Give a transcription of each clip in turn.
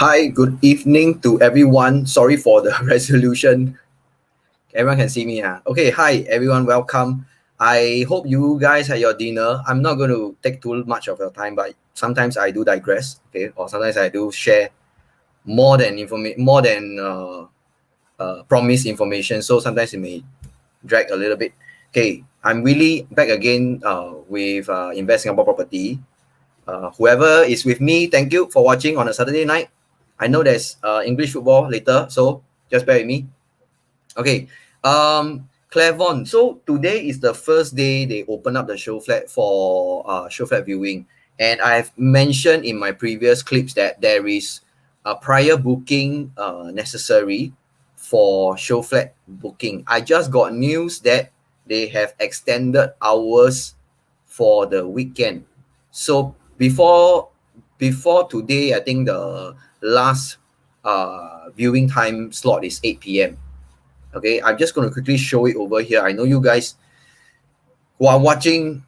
Hi, good evening to everyone. Sorry for the resolution. Everyone can see me. Okay, hi everyone, welcome. I hope you guys had your dinner. I'm not going to take too much of your time, but sometimes I do digress, okay, or sometimes I do share more than promised information. So sometimes it may drag a little bit. Okay, I'm really back again with Invest Singapore Property. Whoever is with me, thank you for watching on a Saturday night. I know there's English football later, so just bear with me. Okay, Clavon. So today is the first day they open up the show flat for show flat viewing, and I've mentioned in my previous clips that there is a prior booking necessary for show flat booking. I just got news that they have extended hours for the weekend. So before today, I think the last viewing time slot is 8 p.m. Okay, I'm just going to quickly show it over here. I know you guys who are watching,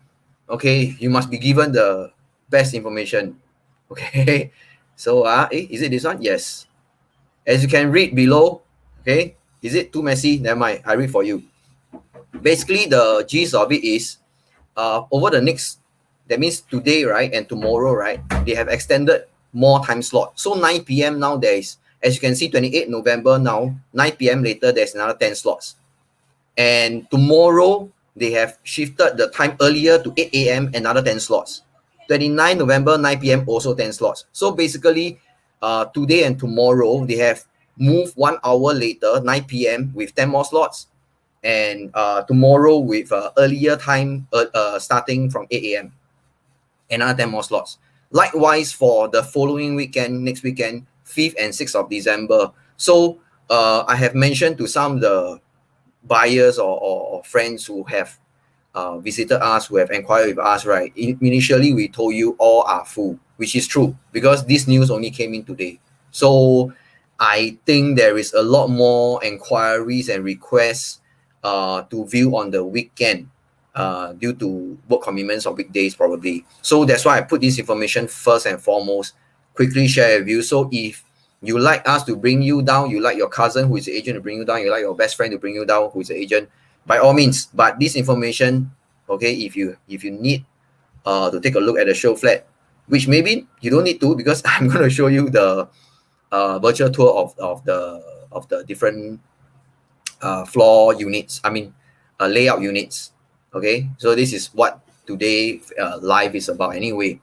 okay, you must be given the best information. Okay, so is it this one? Yes. As you can read below, okay, is it too messy? Never mind, I read for you. Basically, the gist of it is over the next, that means today, right, and tomorrow, right, they have extended more time slot. So 9 p.m. now there is, as you can see, 28 November now, 9 p.m. later, there's another 10 slots. And tomorrow, they have shifted the time earlier to 8 a.m., another 10 slots. 29 November, 9 p.m., also 10 slots. So basically, today and tomorrow, they have moved 1 hour later, 9 p.m., with 10 more slots. And tomorrow with earlier time starting from 8 a.m. another 10 more slots. Likewise for the following weekend, next weekend, 5th and 6th of December. So I have mentioned to some of the buyers or friends who have visited us, who have inquired with us, right? Initially, we told you all are full, which is true because this news only came in today. So I think there is a lot more inquiries and requests to view on the weekend due to work commitments or weekdays probably. So that's why I put this information first and foremost, quickly share with you. So if you like us to bring you down, you like your cousin who is the agent to bring you down, you like your best friend to bring you down who is the agent, by all means. But this information, okay, if you need to take a look at the show flat, which maybe you don't need to because I'm going to show you the virtual tour of the different floor units, layout units. Okay, so this is what today live is about anyway.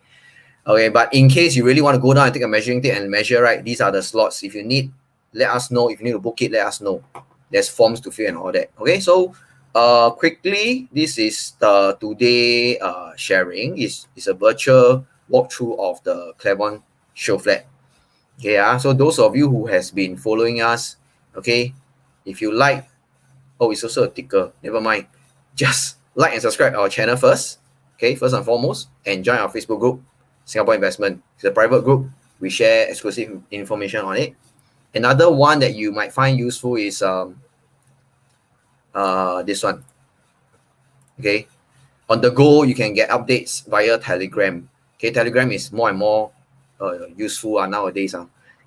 Okay, but in case you really want to go down and take a measuring tape and measure, right, these are the slots. If you need, let us know. If you need to book it, let us know. There's forms to fill and all that. Okay, so quickly, this is the today sharing. Is a virtual walkthrough of the Clavon show flat. Okay, so those of you who has been following us, okay, if you like, oh, it's also a ticker. Never mind. Just like and subscribe our channel first. Okay, first and foremost, and join our Facebook group, Singapore Investment. It's a private group. We share exclusive information on it. Another one that you might find useful is this one. Okay, on the go, you can get updates via Telegram. Okay, Telegram is more and more useful nowadays.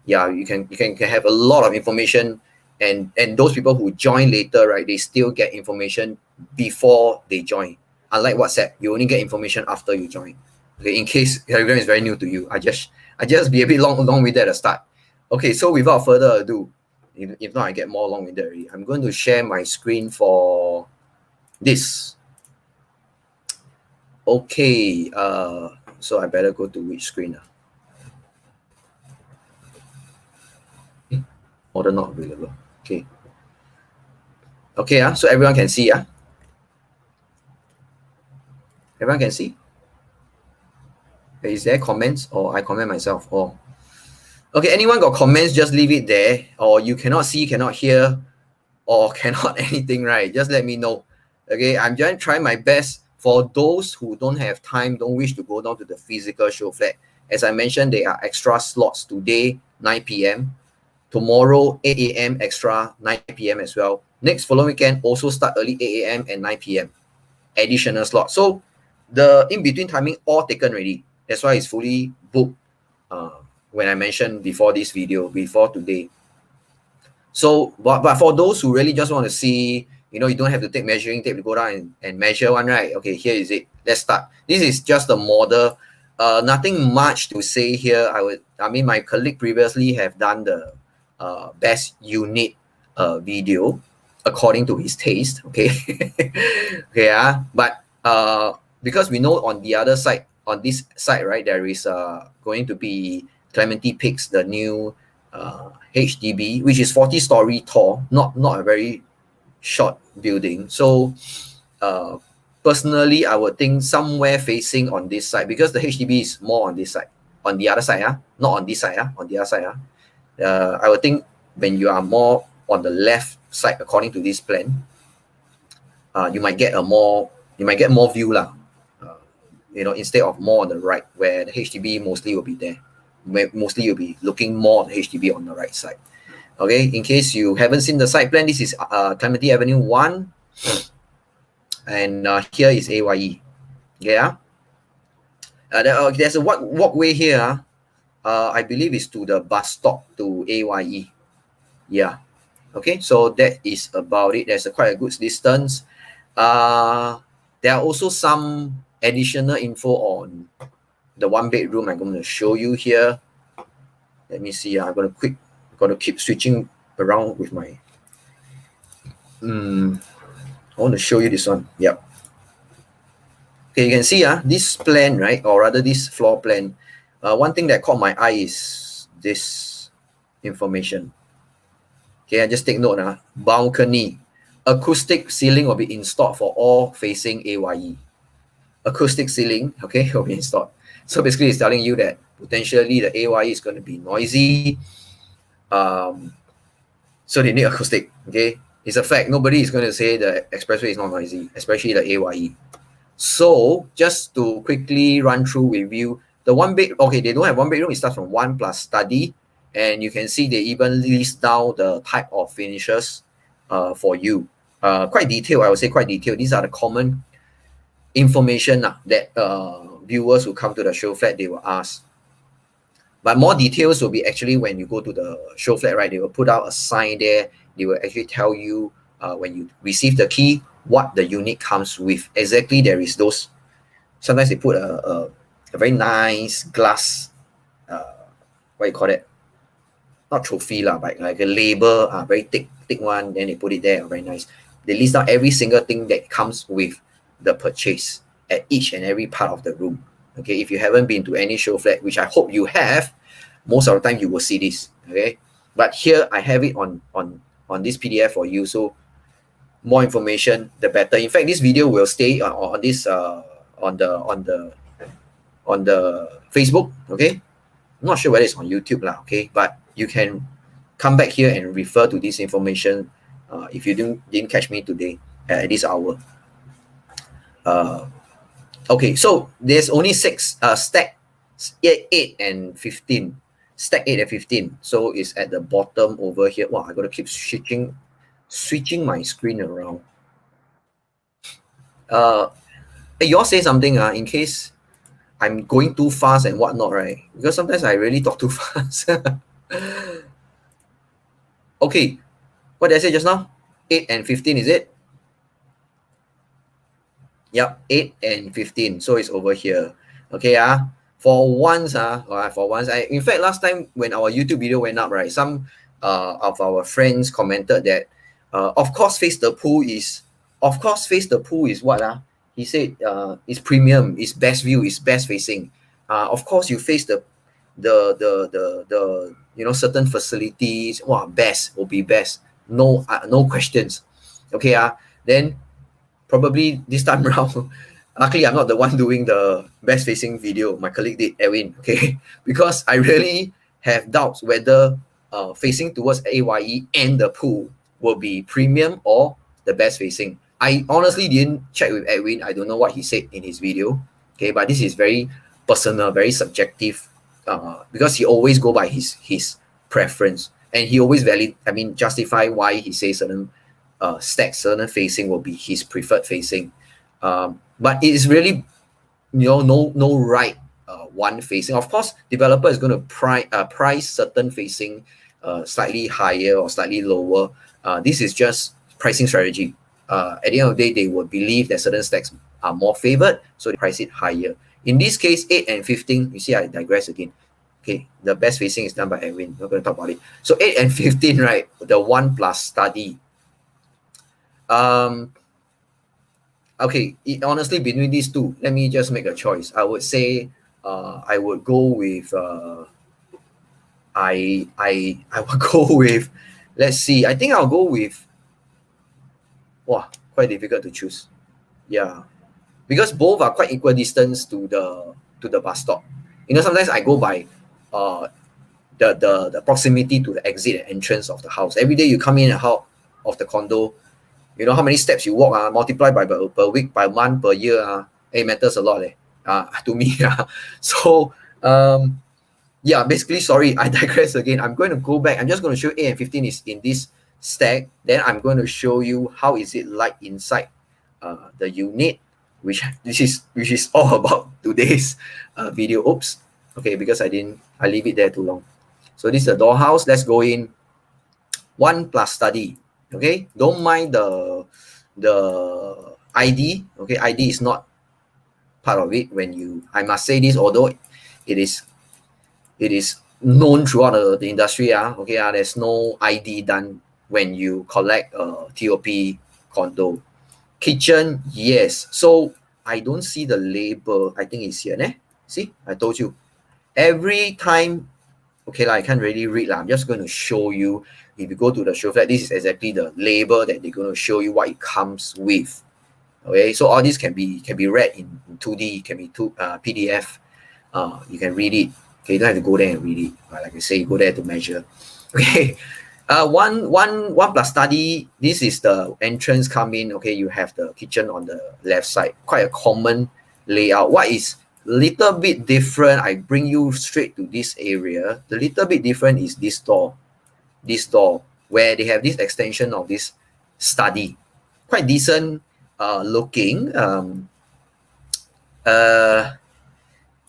Yeah, you can have a lot of information, and those people who join later, right, they still get information before they join. Unlike WhatsApp, you only get information after you join. Okay, in case Telegram is very new to you, I just be a bit long with that at the start. Okay, so without further ado, if not I get more long with that already. I'm going to share my screen for this. Okay, so I better go to which screen? Order not available. Okay. Okay, so everyone can see. Everyone can see. Is there comments or I comment myself? Or okay, anyone got comments? Just leave it there. Or you cannot see, cannot hear, or cannot anything, right? Just let me know. Okay, I'm just trying my best for those who don't have time, don't wish to go down to the physical show flat. As I mentioned, there are extra slots today, 9 p.m. Tomorrow, 8 a.m. extra, 9 p.m. as well. Next following weekend, also start early 8 a.m. and 9 p.m. Additional slot. So the in-between timing all taken already. That's why it's fully booked when I mentioned before this video, before today. So, but for those who really just want to see, you know, you don't have to take measuring tape to go down and measure one, right? Okay, here is it. Let's start. This is just a model. Nothing much to say here. I mean, my colleague previously have done the best unit video according to his taste. Okay, okay, but because we know on the other side, on this side, right, there is going to be Clementi Peaks, the new HDB, which is 40-story tall, not a very short building. So personally, I would think somewhere facing on this side, because the HDB is more on this side, on the other side, not on this side, on the other side. I would think when you are more on the left side, according to this plan, you might get more view lah. You know, instead of more on the right, where the HDB mostly will be there. Mostly you'll be looking more at HDB on the right side. Okay, in case you haven't seen the site plan, this is Clementi Avenue 1, and here is AYE. Yeah, there's a walkway here. I believe it's to the bus stop to AYE. Yeah, okay, so that is about it. There's quite a good distance. There are also some additional info on the 1-bedroom I'm going to show you here. Let me see. I'm going to keep switching around with my. I want to show you this one. Yep. Okay, you can see this plan, right, or rather this floor plan. One thing that caught my eye is this information. Okay, I just take note. Balcony, acoustic ceiling will be installed for all facing AYE. Acoustic ceiling, okay, will be installed. So basically, it's telling you that potentially the AYE is going to be noisy. So they need acoustic. Okay, it's a fact. Nobody is going to say the expressway is not noisy, especially the AYE. So just to quickly run through with you, the 1-bed. Okay, they don't have 1-bedroom. It starts from 1 plus study, and you can see they even list down the type of finishes for you. Quite detailed, I would say. Quite detailed. These are the common information that viewers who come to the show flat, they will ask. But more details will be actually when you go to the show flat, right? They will put out a sign there. They will actually tell you when you receive the key what the unit comes with. Exactly, there is those. Sometimes they put a very nice glass, what you call it? Not trophy lah, but like a label, very thick one. Then they put it there, very nice. They list out every single thing that comes with the purchase at each and every part of the room. Okay, if you haven't been to any show flat, which I hope you have, most of the time you will see this. Okay, but here I have it on this PDF for you. So more information, the better. In fact, this video will stay on this on the Facebook. Okay, I'm not sure whether it's on YouTube lah. Okay, but you can come back here and refer to this information if you didn't catch me today at this hour. Okay, so there's only 6 stack 8 and 15. Stack 8 and 15. So it's at the bottom over here. Wow, I gotta keep switching my screen around. You all say something in case I'm going too fast and whatnot, right? Because sometimes I really talk too fast. Okay, what did I say just now? 8 and 15, is it? Yep, 8 and 15. So it's over here. Okay, for once, in fact, last time when our YouTube video went up, right, some of our friends commented that, of course, face the pool is what? He said it's premium, it's best view, it's best facing. Of course, you face the certain facilities. Wow, best will be best. No questions. Okay, then probably this time around, luckily I'm not the one doing the best facing video. My colleague did, Edwin. Okay, because I really have doubts whether facing towards AYE and the pool will be premium or the best facing. I honestly didn't check with Edwin. I don't know what he said in his video. Okay, but this is very personal, very subjective, because he always go by his preference, and he always justify why he says certain stacks, certain facing will be his preferred facing. But it is really, no right one facing. Of course, developer is going to price certain facing slightly higher or slightly lower. This is just pricing strategy. At the end of the day, they will believe that certain stacks are more favored, so they price it higher. In this case, 8 and 15, you see I digress again. Okay, the best facing is done by Edwin. We're going to talk about it. So 8 and 15, right? The 1+ study. Okay, honestly, between these two, let me just make a choice. I would say I would go with I would go with, let's see, I think I'll go with, wow, quite difficult to choose. Yeah, because both are quite equal distance to the bus stop. You know, sometimes I go by the proximity to the exit and entrance of the house. Every day you come in and out of the condo, you know how many steps you walk, multiply by per week, per month, per year, it matters a lot to me. So yeah, basically, sorry, I digress again. I'm going to go back. I'm just going to show 8 and 15 is in this stack. Then I'm going to show you how is it like inside the unit, which is all about today's video. Oops. Okay, because I leave it there too long. So this is the door house. Let's go in. 1+ study. Okay, don't mind the ID. Okay, ID is not part of it. When you, I must say this, although it is known throughout the industry. Okay, there's no ID done when you collect a TOP condo. Kitchen, yes. So I don't see the label. I think it's here. See, I told you. Every time, okay, I can't really read. I'm just going to show you. If you go to the showflat, this is exactly the label that they're going to show you what it comes with. Okay, so all this can be read in 2D, can be PDF. You can read it. Okay, you don't have to go there and read it. Like I say, you go there to measure. Okay, 1+ study. This is the entrance come in. Okay, you have the kitchen on the left side. Quite a common layout. What is little bit different? I bring you straight to this area. The little bit different is this door. This door, where they have this extension of this study. Quite decent looking.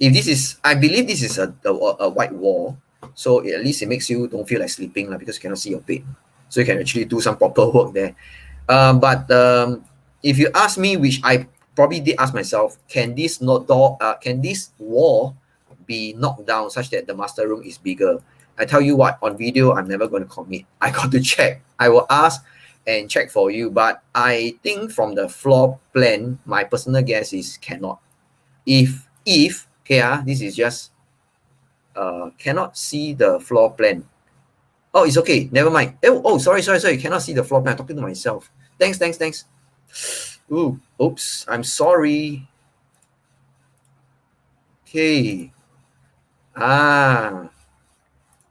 If this is, I believe this is a white wall, so at least it makes you don't feel like sleeping because you cannot see your bed, so you can actually do some proper work there. But if you ask me, which I probably did ask myself, can this wall be knocked down such that the master room is bigger? I tell you what, on video, I'm never going to commit. I got to check. I will ask and check for you, but I think from the floor plan, my personal guess is cannot. If okay, this is just cannot see the floor plan. Oh, it's okay. Never mind. Oh, sorry. Cannot see the floor plan. I'm talking to myself. Thanks. Ooh, oops. I'm sorry. Okay.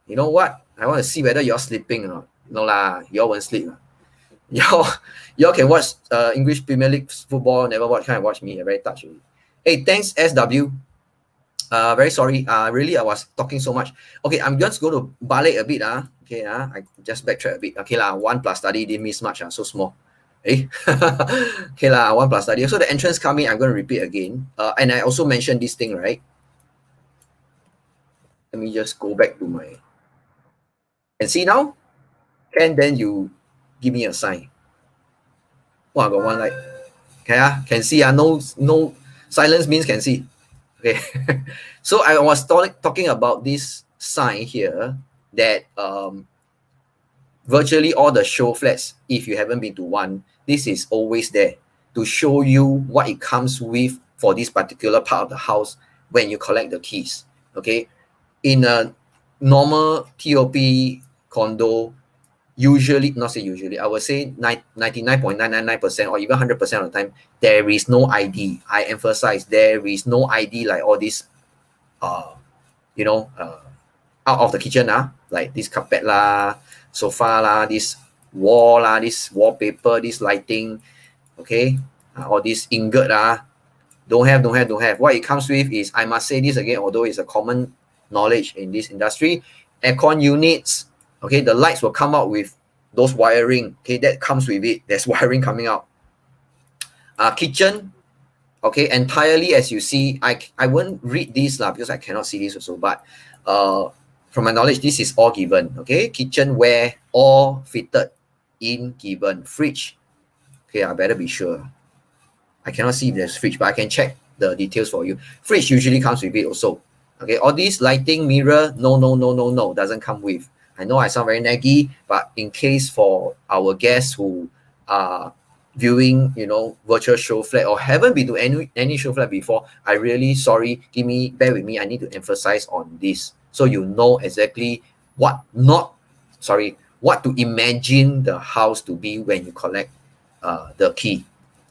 You know what? I want to see whether you're sleeping or not. No lah, y'all won't sleep. Y'all can watch English Premier League football. Never watch me. I'm very touched. Hey, thanks SW. Very sorry. Really, I was talking so much. Okay, I'm just going to balik a bit. Okay, I just backtrack a bit. Okay lah, 1+ study didn't miss much. So small. Hey, okay lah, 1+ study. So the entrance coming, I'm going to repeat again. And I also mentioned this thing, right? Let me just go back to my. Can see now? And then you give me a sign. Wow, I got one light. Okay, can see. No silence means can see. Okay, so I was talking about this sign here that virtually all the show flats, if you haven't been to one, this is always there to show you what it comes with for this particular part of the house when you collect the keys. Okay, in a normal TOP condo, usually, not say usually, I would say 99.999% or even 100% of the time, there is no ID. I emphasize there is no ID like all this, out of the kitchen, like this carpet lah, sofa lah, this wall lah, this wallpaper, this lighting, okay, all this ingot don't have. What it comes with is, I must say this again, although it's a common knowledge in this industry, aircon units. Okay, the lights will come out with those wiring. Okay, that comes with it. There's wiring coming out. Kitchen, Okay, entirely as you see, I won't read this lah because I cannot see this also, but from my knowledge, this is all given. Okay, kitchenware all fitted in, given. Fridge, okay, I better be sure. I cannot see if there's fridge, but I can check the details for you. Fridge usually comes with it also. Okay, all these lighting, mirror, no, doesn't come with. I know I sound very naggy, but in case for our guests who are viewing, you know, virtual show flat or haven't been to any show flat before, I really sorry. Bear with me. I need to emphasize on this so you know exactly what to imagine the house to be when you collect the key.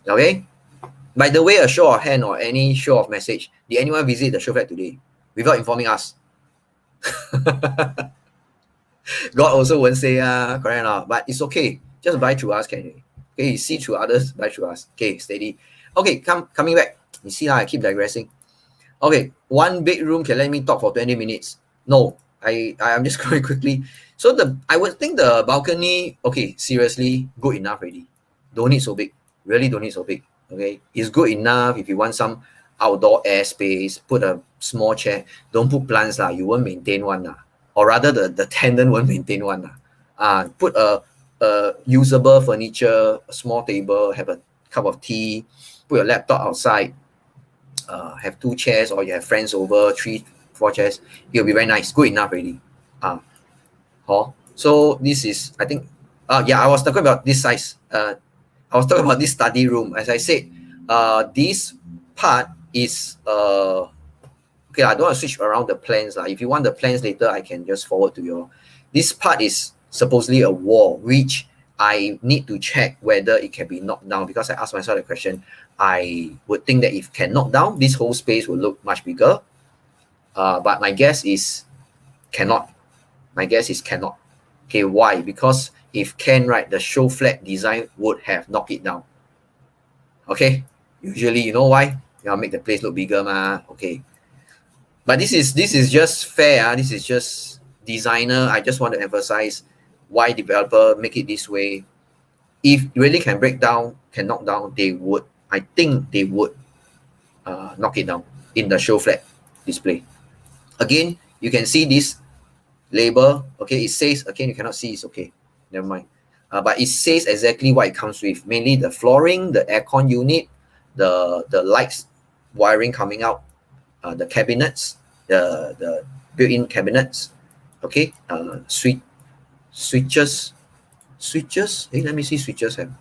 Okay. By the way, a show of hand or any show of message, did anyone visit the show flat today without informing us? God also won't say, correct or not? But it's okay. Just buy through us, can you? Okay, you see through others, buy through us. Okay, steady. Okay, coming back. You see how I keep digressing. Okay, one bedroom can let me talk for 20 minutes. No, I'm just going quickly. So I would think the balcony, okay, seriously, good enough already. Don't need so big. Really don't need so big. Okay, it's good enough if you want some outdoor air space. Put a small chair. Don't put plants lah. You won't maintain one lah. Or rather, the tenant won't maintain one lah. Put a usable furniture, a small table, have a cup of tea, put your laptop outside. Have 2 chairs, or you have friends over, 3, 4 chairs. It'll be very nice. Good enough already. So this is, I think, yeah, I was talking about this size. I was talking about this study room. As I said, this part is okay. I don't want to switch around the plans. If you want the plans later, I can just forward to you. This part is supposedly a wall, which I need to check whether it can be knocked down, because I asked myself the question. I would think that if can knock down, this whole space will look much bigger. But my guess is cannot. My guess is cannot. Okay, why? Because if can, right, the show flat design would have knocked it down. Okay, usually you know why? You make the place look bigger, ma. Okay, but this is just fair. This is just designer. I just want to emphasize why developer make it this way. If really can break down, can knock down, they would. I think they would knock it down in the show flat display. Again, you can see this label. Okay, it says, again, you cannot see, it's okay, never mind. But it says exactly what it comes with, mainly the flooring, the aircon unit, the lights wiring coming out, the cabinets, the built-in cabinets. Okay, switches. Hey, let me see, switches have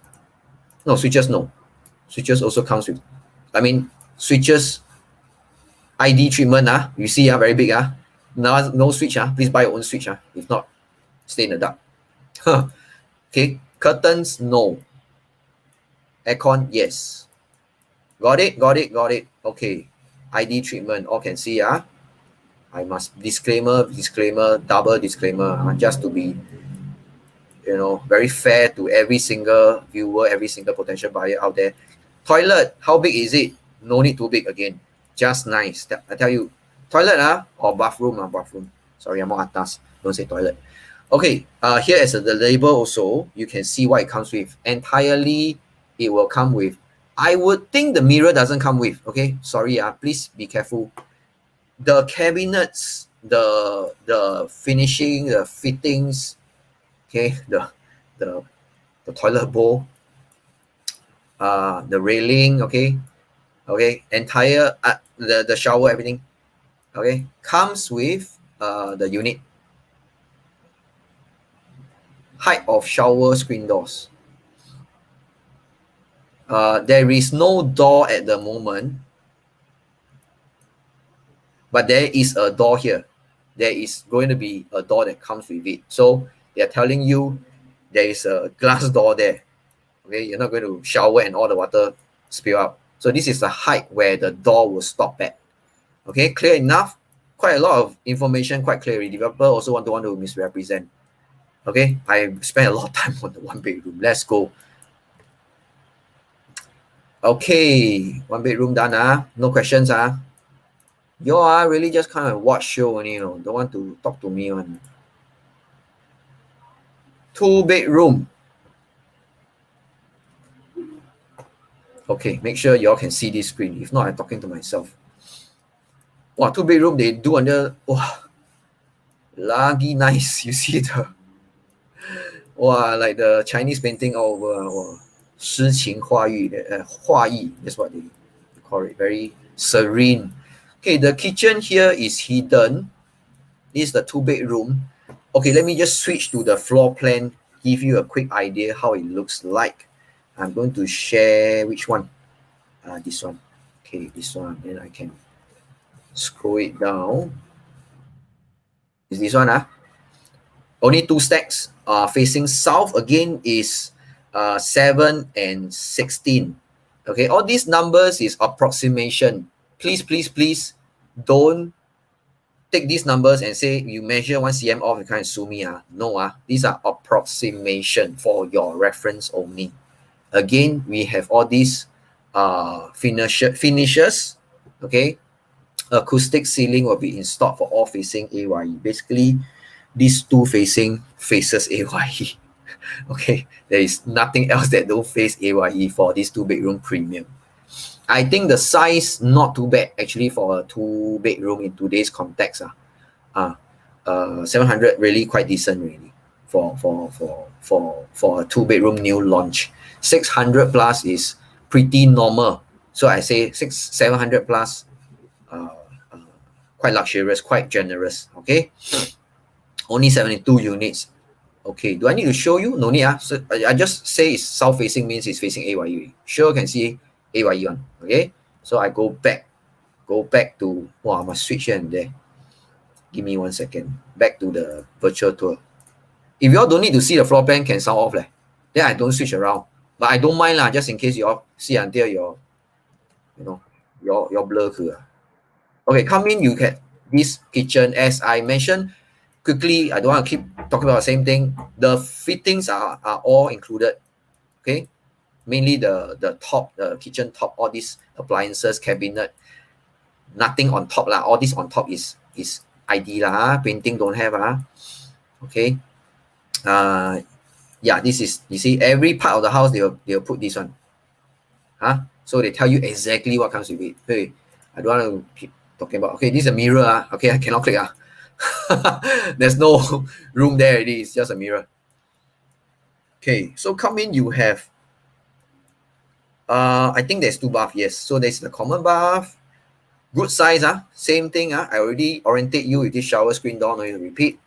no switches. No switches also comes with, I mean, switches ID treatment, you see, very big, now no switch, please buy your own switch, if not stay in the dark. Okay, curtains, no. Aircon, yes. Got it. Okay, ID treatment, all can see. I must disclaimer, double disclaimer, just to be, you know, very fair to every single viewer, every single potential buyer out there. Toilet, how big is it? No need too big again. Just nice. I tell you, toilet or bathroom, bathroom. Sorry, I'm more atas. Don't say toilet. Okay, here as the label also, you can see what it comes with. Entirely, it will come with. I would think the mirror doesn't come with. Okay, sorry, please be careful. The cabinets, the finishing, the fittings, okay, the toilet bowl, the railing, okay, entire the shower, everything, okay, comes with the unit. Height of shower screen doors. There is no door at the moment, but there is a door here. There is going to be a door that comes with it. So they're telling you there is a glass door there. Okay, you're not going to shower and all the water spill out. So this is the height where the door will stop at. Okay, clear enough? Quite a lot of information, quite clearly. Developer also want to misrepresent. Okay, I spent a lot of time on the 1 bedroom. Let's go. Okay, 1 bedroom done. No questions. You are really just kind of watch show only, don't want to talk to me one. 2 bedroom. Okay, make sure you all can see this screen. If not, I'm talking to myself. Wow, 2 bedroom, they do under, wow, lagi nice. You see the, wow, like the Chinese painting all over. Wow. 诗情画意, 画意, that's what they call it. Very serene. Okay, the kitchen here is hidden. This is the 2 bedroom. Okay, let me just switch to the floor plan, give you a quick idea how it looks like. I'm going to share which one? This one. Okay, this one. Then I can scroll it down. Is this one? Only 2 stacks. Facing south again is 7 and 16. Okay, all these numbers is approximation. Please, please, please don't take these numbers and say you measure 1 cm off, you can't sue me. No, these are approximation for your reference only. Again, we have all these finishes. Okay, acoustic ceiling will be installed for all facing AYE. Basically, these two faces AYE. Okay, there is nothing else that don't face AYE for this 2 bedroom premium. I think the size not too bad actually for a 2 bedroom in today's context. 700 really quite decent really for a 2 bedroom new launch. 600 plus is pretty normal. So I say 700 plus, quite luxurious, quite generous. Okay, only 72 units. Okay, do I need to show you? No need. So I just say it's south facing means it's facing AYE. Sure can see AYE one. Okay, so I go back to, wow, I must switch here and there. Give me 1 second. Back to the virtual tour. If you all don't need to see the floor plan, can sound off. Then I don't switch around. But I don't mind just in case you all see until your blur. Okay, come in, you get this kitchen. As I mentioned, quickly, I don't want to keep talking about the same thing. The fittings are all included. Okay, mainly the top, the kitchen top, all these appliances, cabinet, nothing on top lah. All this on top is ID lah. Painting don't have Okay. Yeah, this is, you see, every part of the house they'll put this one. So they tell you exactly what comes with it. Okay, I don't want to keep talking about. Okay, this is a mirror. Okay, I cannot click. There's no room there already. It's just a mirror. Okay, so come in, you have I think there's 2 baths. Yes, so there's the common bath. Good size. Same thing. I already orientate you with this shower screen door. No need to repeat.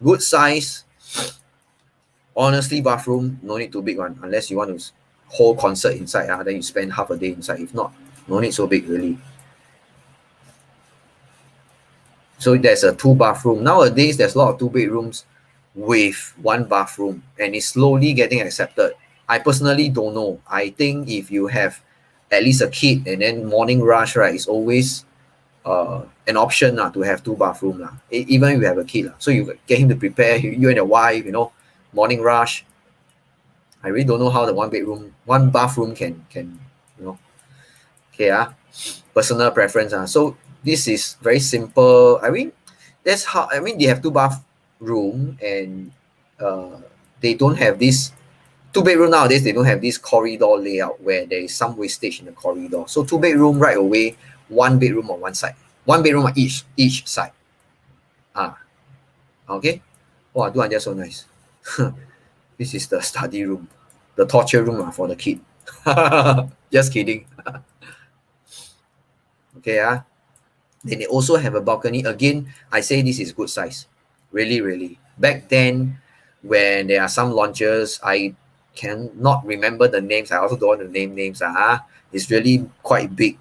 Good size. Honestly, bathroom no need too big one, unless you want to hold concert inside. Then you spend half a day inside. If not, no need so big really. So there's a 2 bathroom. Nowadays, there's a lot of 2 bedrooms with 1 bathroom, and it's slowly getting accepted. I personally don't know. I think if you have at least a kid and then morning rush, right, it's always an option to have 2 bathroom even if you have a kid so you get him to prepare, you and your wife, morning rush. I really don't know how the 1 bathroom can okay, personal preference. So this is very simple. I mean, that's how, they have 2 bathroom, and they don't have this 2 bedroom nowadays. They don't have this corridor layout where there is some wastage in the corridor. So 2 bedroom right away, 1 bedroom on one side, 1 bedroom on each side. Okay. Wow, do just so nice. This is the study room, the torture room for the kid. Just kidding. Okay. Then they also have a balcony. Again, I say this is good size. Really, really. Back then, when there are some launches, I cannot remember the names. I also don't want to name names. It's really quite big.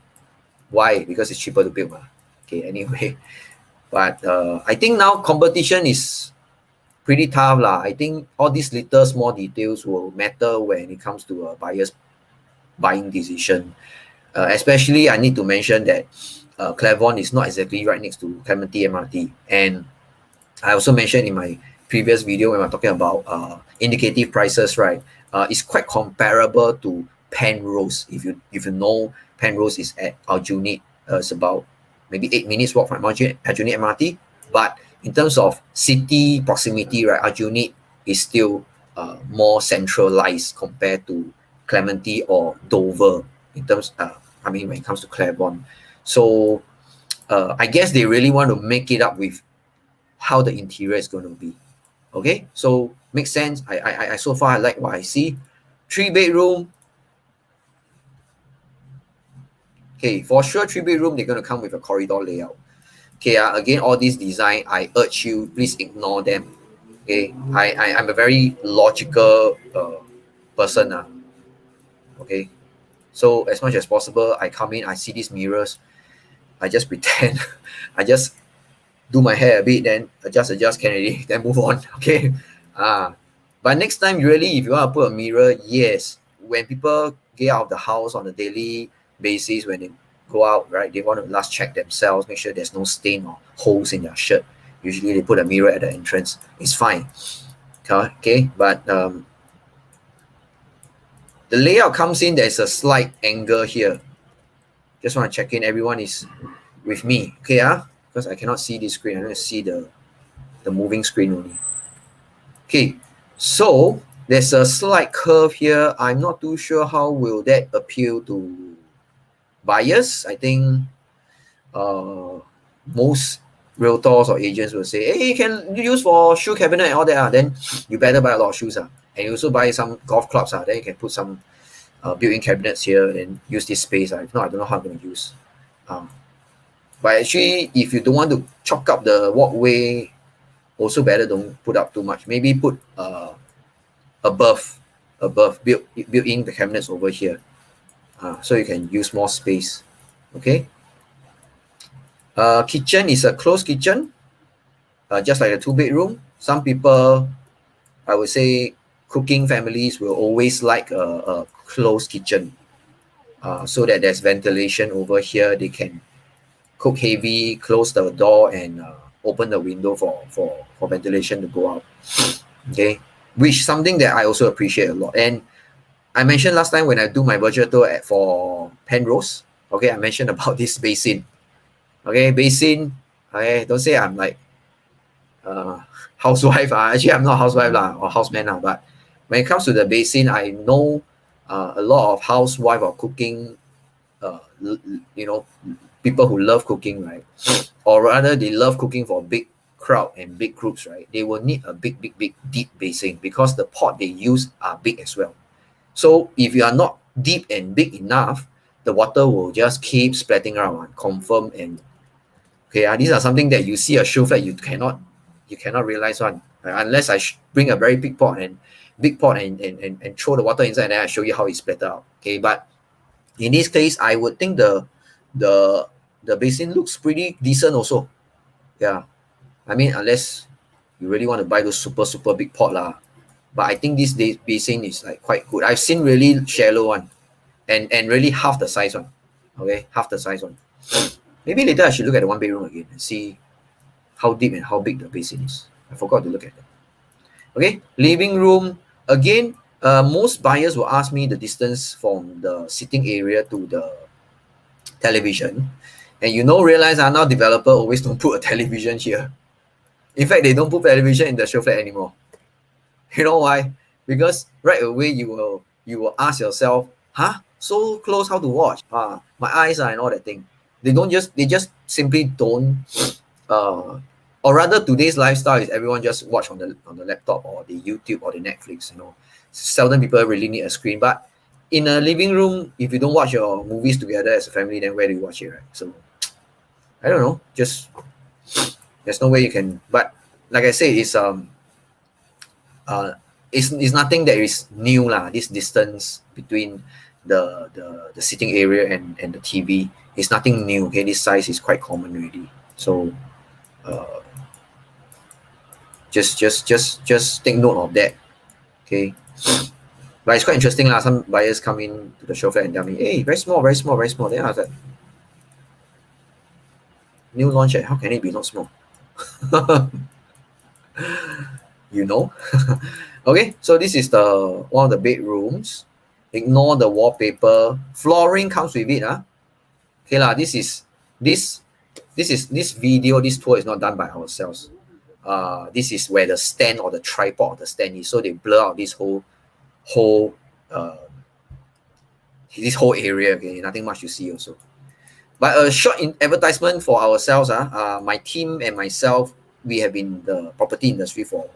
Why? Because it's cheaper to build. Okay, anyway. But I think now competition is pretty tough. I think all these little small details will matter when it comes to a buyer's buying decision. Especially, I need to mention that Clavon is not exactly right next to Clementi MRT. And I also mentioned in my previous video when we're talking about indicative prices, right? It's quite comparable to Penrose. If you know, Penrose is at Aljunied. It's about maybe 8 minutes walk from Aljunied MRT. But in terms of city proximity, right, Aljunied is still more centralized compared to Clementi or Dover. in terms, I mean, when it comes to Clavon. So I guess they really want to make it up with how the interior is going to be. Okay, so makes sense. I so far I like what I see. 3-bedroom. Okay, for sure, 3-bedroom, they're going to come with a corridor layout. Okay, again, all these design, I urge you, please ignore them. Okay, I'm a very logical person. Okay, so as much as possible, I come in, I see these mirrors, I just pretend, I just do my hair a bit, then adjust, can already, then move on. Okay, but next time, really, if you want to put a mirror, yes, when people get out of the house on a daily basis, when they go out, right, they want to last check themselves, make sure there's no stain or holes in their shirt. Usually, they put a mirror at the entrance. It's fine. Okay, but the layout comes in. There's a slight angle here. Just want to check in. Everyone is with me. Okay, because I cannot see this screen. I don't see the moving screen only. Okay, so there's a slight curve here. I'm not too sure how will that appeal to buyers. I think most realtors or agents will say, hey, you can use for shoe cabinet and all that. Then you better buy a lot of shoes. And you also buy some golf clubs. Then you can put some built-in cabinets here and use this space. If not, I don't know how I'm going to use. But actually, if you don't want to chalk up the walkway, also better don't put up too much. Maybe put above built in the cabinets over here, so you can use more space. Okay. Kitchen is a closed kitchen, just like a 2-bedroom. Some people, I would say, cooking families will always like a closed kitchen, so that there's ventilation over here. They can cook heavy, close the door, and open the window for ventilation to go out. Okay, which something that I also appreciate a lot. And I mentioned last time when I do my virtual tour for Penrose. Okay, I mentioned about this basin. Okay, basin. Okay, don't say I'm like housewife. Actually, I'm not housewife or houseman but when it comes to the basin, I know a lot of housewife or cooking, people who love cooking, right? Or rather, they love cooking for big crowd and big groups, right? They will need a big deep basin because the pot they use are big as well. So if you are not deep and big enough, the water will just keep splatting around, confirm. And okay, these are something that you see a show flat, you cannot realize one, unless I bring a very big pot and throw the water inside, and then I show you how it splatter out. Okay, but in this case, I would think the basin looks pretty decent also. Yeah, I mean, unless you really want to buy those super big pot but I think this basin is like quite good. I've seen really shallow one and really half the size one. Okay, half the size one. Maybe later I should look at the 1-bedroom again and see how deep and how big the basin is. I forgot to look at that. Okay, living room. Again, most buyers will ask me the distance from the sitting area to the television. And realize now developer always don't put a television here. In fact, they don't put television in the show flat anymore. You know why? Because right away you will ask yourself, so close, how to watch? My eyes and all that thing. They just simply don't or rather today's lifestyle is everyone just watch on the laptop or the YouTube or the Netflix. Seldom people really need a screen. But in a living room, if you don't watch your movies together as a family, then where do you watch it, right? So I don't know, just there's no way you can. But like I say, it's nothing that is new this distance between the sitting area and the TV is nothing new. Okay, this size is quite common already. So just take note of that. Okay, but it's quite interesting Some buyers come in to the show flat and tell me, hey, very small. Then I was like, new launch, how can it be not small? Okay, so this is the one of the bedrooms. Ignore the wallpaper. Flooring comes with it. Okay this video, this tour is not done by ourselves. This is where the stand or the tripod of the stand is. So they blur out this whole this whole area. Okay, nothing much to see also. But a short advertisement for ourselves. My team and myself, we have been in the property industry for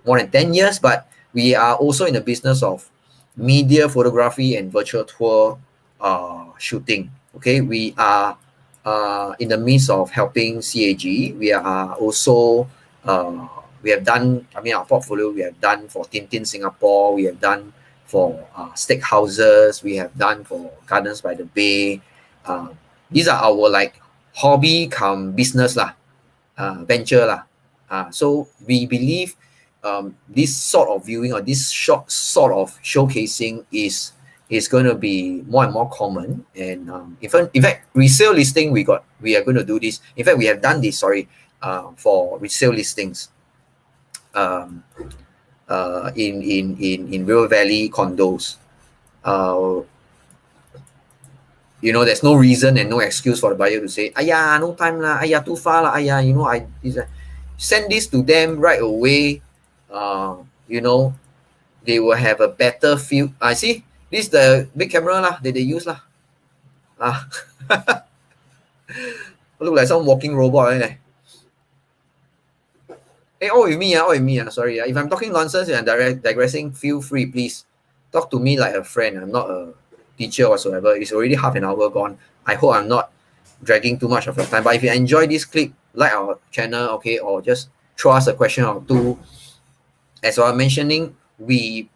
more than 10 years, but we are also in the business of media photography and virtual tour shooting. Okay, we are in the midst of helping CAG. We are also we have done, I mean, our portfolio we have done for Tintin Singapore, we have done for steakhouses, we have done for Gardens by the Bay. These are our like hobby come business lah, venture lah. So we believe this sort of viewing or this short sort of showcasing is going to be more and more common. And in fact, resale listing we are going to do this. In fact, we have done this. For resale listings. In River Valley condos. You know, there's no reason and no excuse for the buyer to say, "Ayah, no time lah. Ayah, too far lah. Ayah, you know, send this to them right away." You know, they will have a better feel. I see. This is the big camera lah that they use lah. Look like some walking robot. Hey, all with me. Sorry. If I'm talking nonsense and digressing, feel free, please. Talk to me like a friend. I'm not a teacher whatsoever. It's already half an hour gone. I hope I'm not dragging too much of your time. But if you enjoy this clip, like our channel, okay, or just throw us a question or two. As I was mentioning, we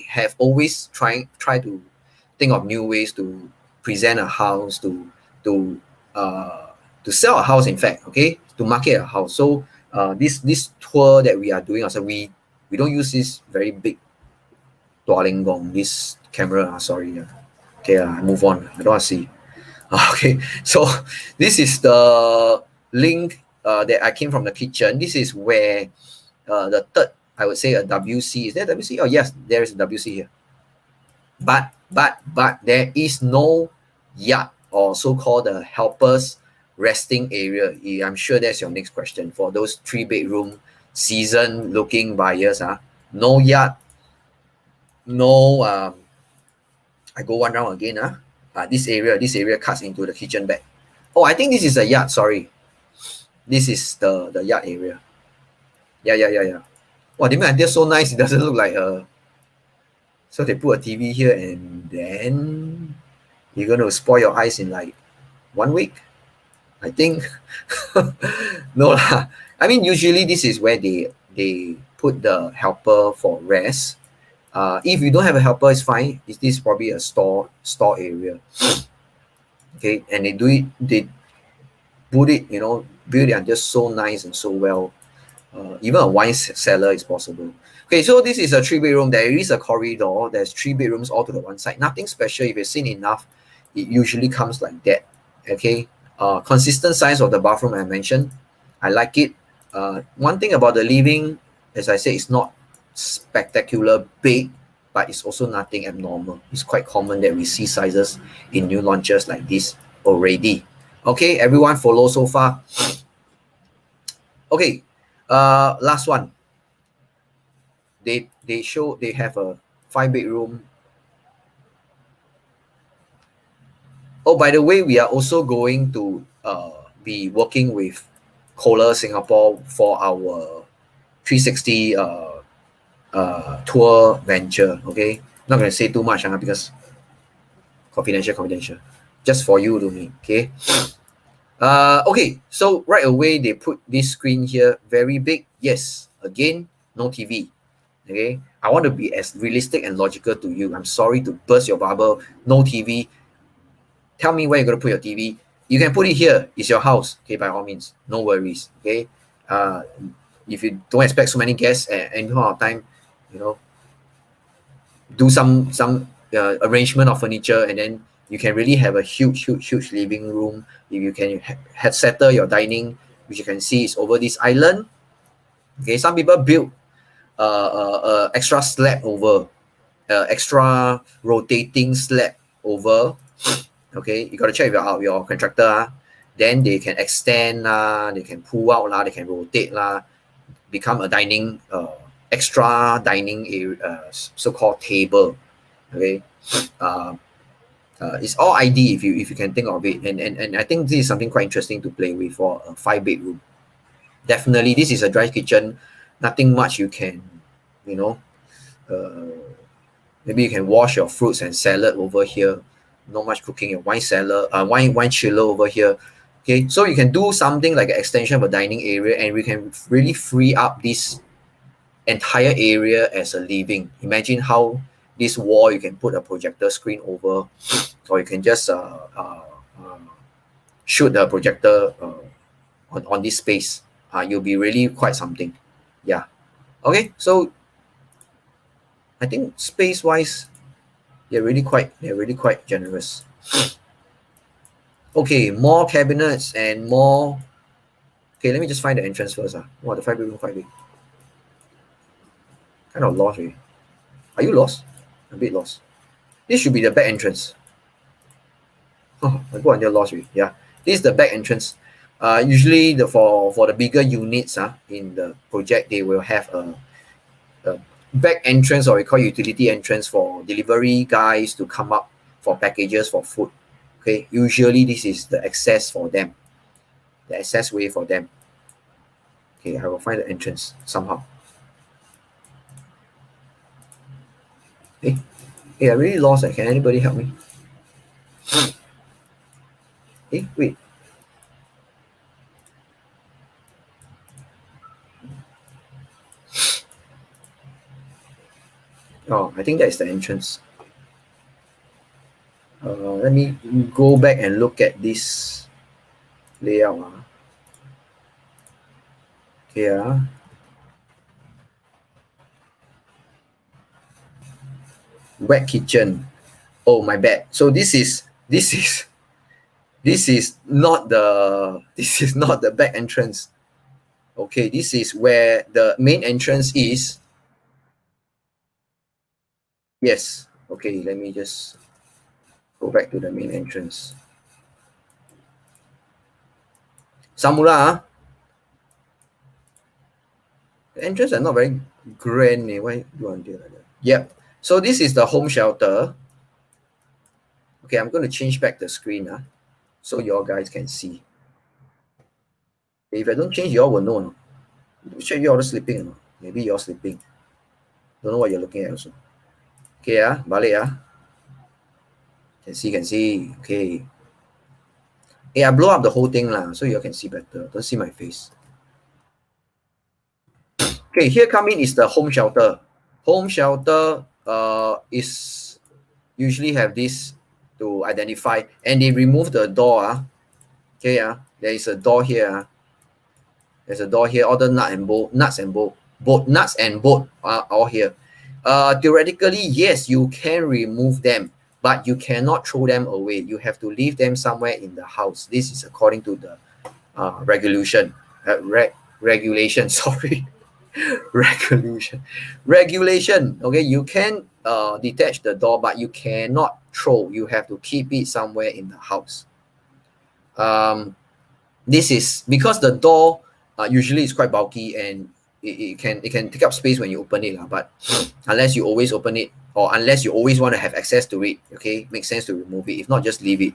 have always tried to think of new ways to present a house, to sell a house, in fact, okay, to market a house. So this tour that we are doing, also we don't use this very big Tualing Gong, this camera. Sorry. Okay, I move on. I don't want to see. Okay, so this is the link that I came from the kitchen. This is where the third, I would say, a WC. Is there a WC? Oh yes, there is a WC here. But there is no yard or so-called the helpers resting area. I'm sure that's your next question for those 3-bedroom season looking buyers. No yard, no I go one round again. This area cuts into the kitchen back. Oh, I think this is a yard, sorry. This is the yard area. Yeah. Wow, they made idea so nice, it doesn't look like a. So they put a TV here and then you're gonna spoil your eyes in like 1 week, I think. No lah. I mean, usually this is where they put the helper for rest. If you don't have a helper, it's fine. This is probably a store area. Okay, and they put it, you know, build it until so nice and so well. Even a wine cellar is possible. Okay, so this is a 3-bedroom. There is a corridor. There's 3 bedrooms all to the one side. Nothing special. If you've seen enough, it usually comes like that. Okay, consistent size of the bathroom I mentioned. I like it. One thing about the living, as I said, it's not spectacular big, but it's also nothing abnormal. It's quite common that we see sizes in new launches like this already. Okay, everyone follow so far? Okay, last one. They have a 5-bedroom. Oh, by the way, we are also going to be working with Kohler Singapore for our 360 tour venture. Okay, not going to say too much because confidential. Just for you to me. Okay. Okay, so right away they put this screen here, very big. Yes, again, no TV. Okay, I want to be as realistic and logical to you. I'm sorry to burst your bubble. No TV. Tell me where you're going to put your TV. You can put it here. It's your house. Okay, by all means, no worries. Okay, if you don't expect so many guests at any point of time, you know, do some arrangement of furniture, and then you can really have a huge living room. If you can have settle your dining, which you can see is over this island. Okay, some people build extra slab over, extra rotating slab over. Okay, you got to check with your contractor. Then they can extend they can pull out they can rotate become a dining extra dining area, so-called table. Okay, It's all ID if you can think of it, and I think this is something quite interesting to play with for a 5 bedroom. Definitely, this is a dry kitchen. Nothing much you can, you know, uh, maybe you can wash your fruits and salad over here. Not much cooking. A wine cellar, wine chiller over here. Okay, so you can do something like an extension of a dining area, and we can really free up this entire area as a living. Imagine how this wall you can put a projector screen over, or you can just shoot the projector on this space. You'll be really quite something. Yeah. Okay. So I think space wise, they're really quite generous. Okay, more cabinets and more. Okay, let me just find the entrance first. Wow, the 5 bedroom quite big. Kind of lost really. Are you lost? A bit lost. This should be the back entrance. Oh, I go until lost really. Yeah, this is the back entrance. Usually for the bigger units in the project, they will have a back entrance, or we call utility entrance, for delivery guys to come up for packages for food. Okay, usually this is the access for them, the access way for them. Okay, I will find the entrance somehow. Hey, I really lost. Can anybody help me? Hey, wait. Oh, I think that is the entrance. Let me go back and look at this layout. Okay. Wet kitchen. Oh, my bad. So this is not the back entrance. Okay, this is where the main entrance is. Yes. Okay, let me just go back to the main entrance. Samura, the entrance are not very grand. Why do you want to do like that? Yep. So this is the home shelter. Okay, I'm going to change back the screen so you all guys can see. If I don't change, you all will know. No? Check you all sleeping or not. Maybe you're sleeping. Don't know what you're looking at also. Okay, balik. Can see. Okay. Hey, I blow up the whole thing so you all can see better. Don't see my face. Okay, here coming is the home shelter. Home shelter is usually have this to identify, and they remove the door. Okay, there is a door here. There's a door here. All the nuts and bolt are all here. Theoretically, yes, you can remove them, but you cannot throw them away. You have to leave them somewhere in the house. This is according to the regulation. Sorry. Regulation. Okay, you can detach the door, but you cannot throw. You have to keep it somewhere in the house. This is because the door usually is quite bulky, and it can take up space when you open it, but unless you always open it, or unless you always want to have access to it, okay, makes sense to remove it. If not, just leave it.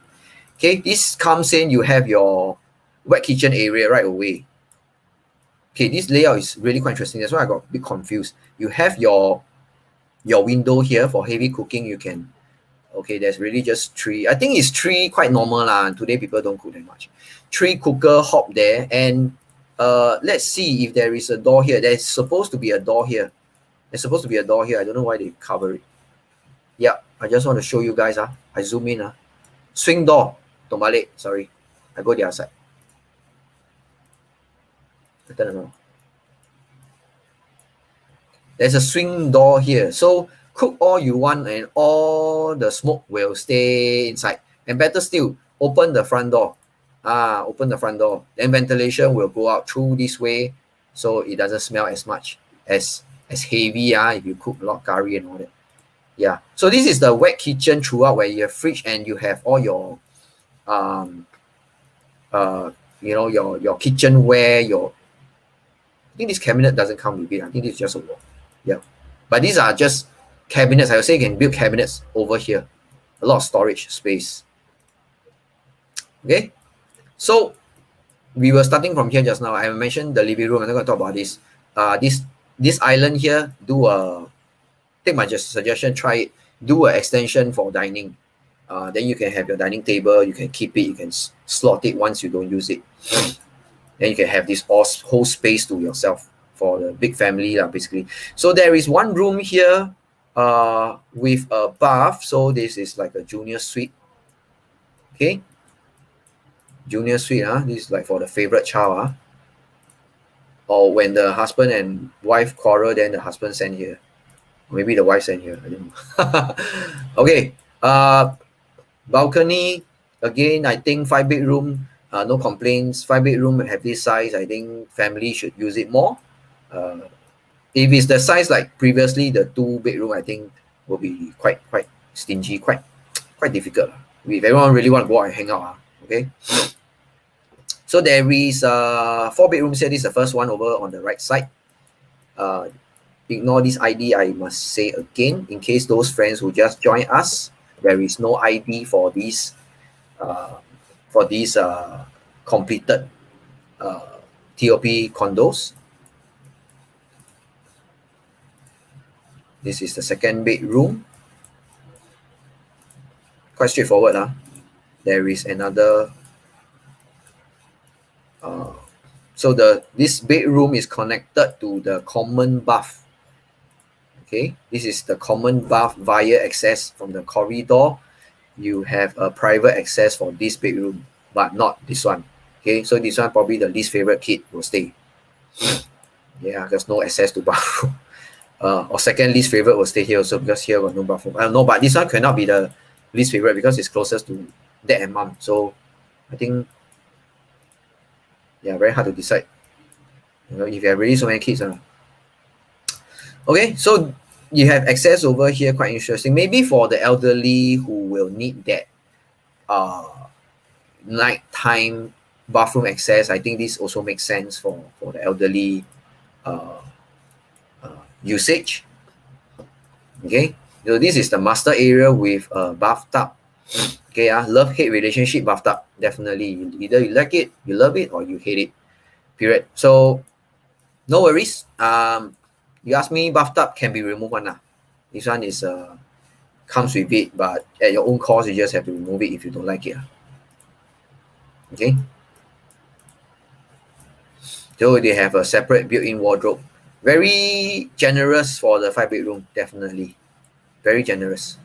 Okay, this comes in, you have your wet kitchen area right away. Okay, this layout is really quite interesting. That's why I got a bit confused. You have your window here for heavy cooking. You can, okay, there's really just 3. I think it's 3 quite normal Today people don't cook that much. 3 cooker hob there, and let's see if there is a door here. There's supposed to be a door here. I don't know why they cover it. Yeah, I just want to show you guys. I zoom in. Swing door. Tombalik. Sorry. I go the other side. I turn around. There's a swing door here. So cook all you want, and all the smoke will stay inside. And better still, open the front door. Open the front door. Then ventilation will go out through this way, so it doesn't smell as much as heavy if you cook a lot of curry and all that. Yeah. So this is the wet kitchen throughout, where you have fridge and you have all your your kitchenware. I think this cabinet doesn't come with it. I think this is just a wall. Yeah. But these are just cabinets. I would say you can build cabinets over here. a lot of storage space. Okay, so we were starting from here just now. I mentioned the living room. I'm not going to talk about this. This island here, take my suggestion, try it. Do an extension for dining. Then you can have your dining table. You can keep it. You can slot it once you don't use it. Then you can have this whole space to yourself for the big family, basically. So there is one room here with a bath. So this is like a junior suite. Okay. Junior suite. This is like for the favorite child. Or when the husband and wife quarrel, then the husband send here. Maybe the wife send here. I don't know. Okay. Balcony. Again, I think 5-bedroom. No complaints. 5-bedroom have this size. I think family should use it more. If it's the size like previously, the 2-bedroom, I think will be quite stingy, quite difficult. If everyone really want to go out and hang out, okay. So there is 4 bedrooms here. This is the first one over on the right side. Ignore this ID, I must say again, in case those friends who just joined us, there is no ID for these completed TOP condos. This is the 2nd bedroom. Quite straightforward. There is another. So this bedroom is connected to the common bath. Okay, this is the common bath via access from the corridor. You have a private access for this bedroom, but not this one. Okay, so this one probably the least favorite kid will stay. Yeah, there's no access to bathroom. Or second least favorite will stay here also because here got no bathroom. No, but this one cannot be the least favorite because it's closest to dad and mom. So I think, yeah, very hard to decide. If you have really so many kids. Okay, so you have access over here, quite interesting. Maybe for the elderly who will need that nighttime bathroom access, I think this also makes sense for the elderly usage. Okay, so this is the master area with a bathtub. Okay, love-hate relationship bathtub, definitely. Either you like it, you love it, or you hate it, period. So no worries. You ask me, bathtub can be removed one. This one is comes with it, but at your own cost, you just have to remove it if you don't like it. Okay. So they have a separate built-in wardrobe. Very generous for the 5-bedroom, definitely. Very generous.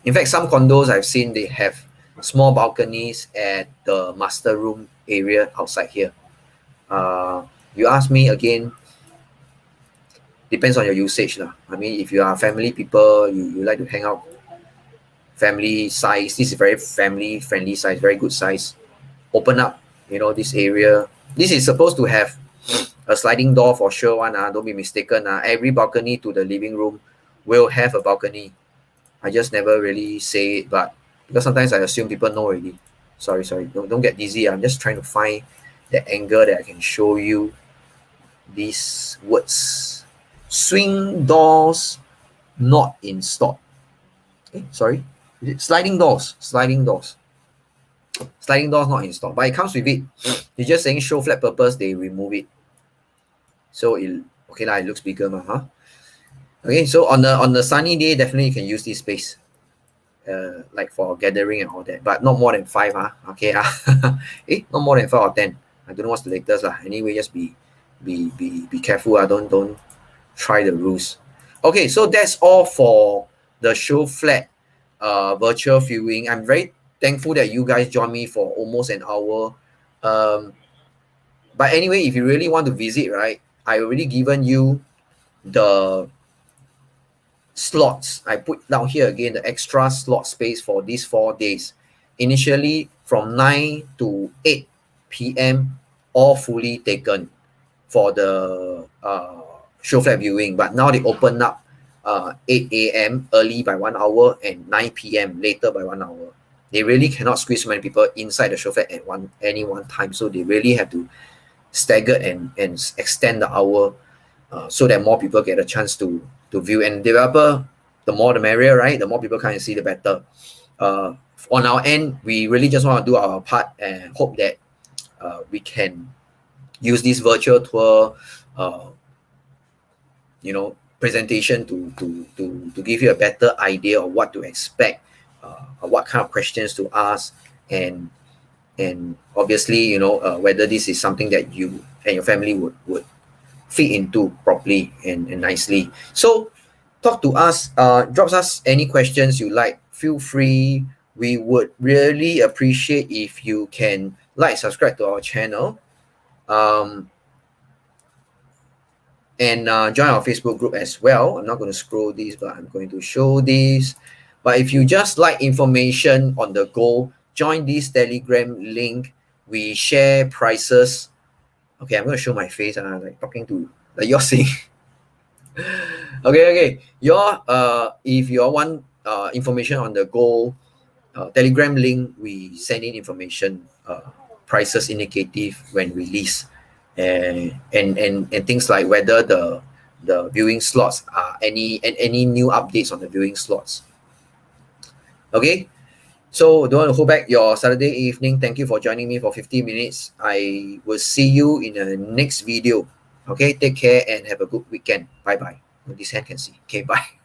In fact, some condos I've seen, they have small balconies at the master room area outside here. You ask me again, depends on your usage. I mean, if you are family people, you like to hang out, family size, this is very family friendly size, very good size. Open up, this area. This is supposed to have a sliding door for sure one. Don't be mistaken. Every balcony to the living room will have a balcony. I just never really say it, but because sometimes I assume people know already. Sorry. Don't get dizzy. I'm just trying to find the angle that I can show you these words. Swing doors not installed. Sorry. Sliding doors not installed, but it comes with it. You're just saying show flat purpose, they remove it. So it looks bigger. Okay, so on the sunny day, definitely you can use this space, like for gathering and all that, but not more than 5. Okay, not more than 5 or 10. I don't know what's the latest. Anyway, just be careful. Don't try the rules. Okay, so that's all for the show flat virtual viewing. I'm very thankful that you guys joined me for almost an hour. But anyway, if you really want to visit, right, I already given you the slots. I put down here again the extra slot space for these 4 days. Initially from 9 to 8 p.m. all fully taken for the show flat viewing, but now they open up 8 a.m. early by 1 hour and 9 p.m. later by 1 hour. They really cannot squeeze so many people inside the show flat at any one time, so they really have to stagger and extend the hour. so that more people get a chance to view. And developer, the more the merrier, right? The more people come and see, the better. On our end, we really just want to do our part and hope that we can use this virtual tour, presentation to give you a better idea of what to expect, what kind of questions to ask, and obviously, whether this is something that you and your family would fit into properly and nicely. So talk to us, drop us any questions you like. Feel free. We would really appreciate if you can subscribe to our channel, and join our Facebook group as well. I'm not going to scroll this, but I'm going to show this. But if you just like information on the go, join this Telegram link. We share prices. Okay, I'm going to show my face. Like talking to like you're seeing. Okay. If you want information on the go, Telegram link, we send in information, prices indicative when released, and things like whether the viewing slots are any new updates on the viewing slots. Okay, so don't want to hold back your Saturday evening. Thank you for joining me for 50 minutes. I will see you in the next video. Okay, take care and have a good weekend. Bye bye. This hand can see. Okay, bye.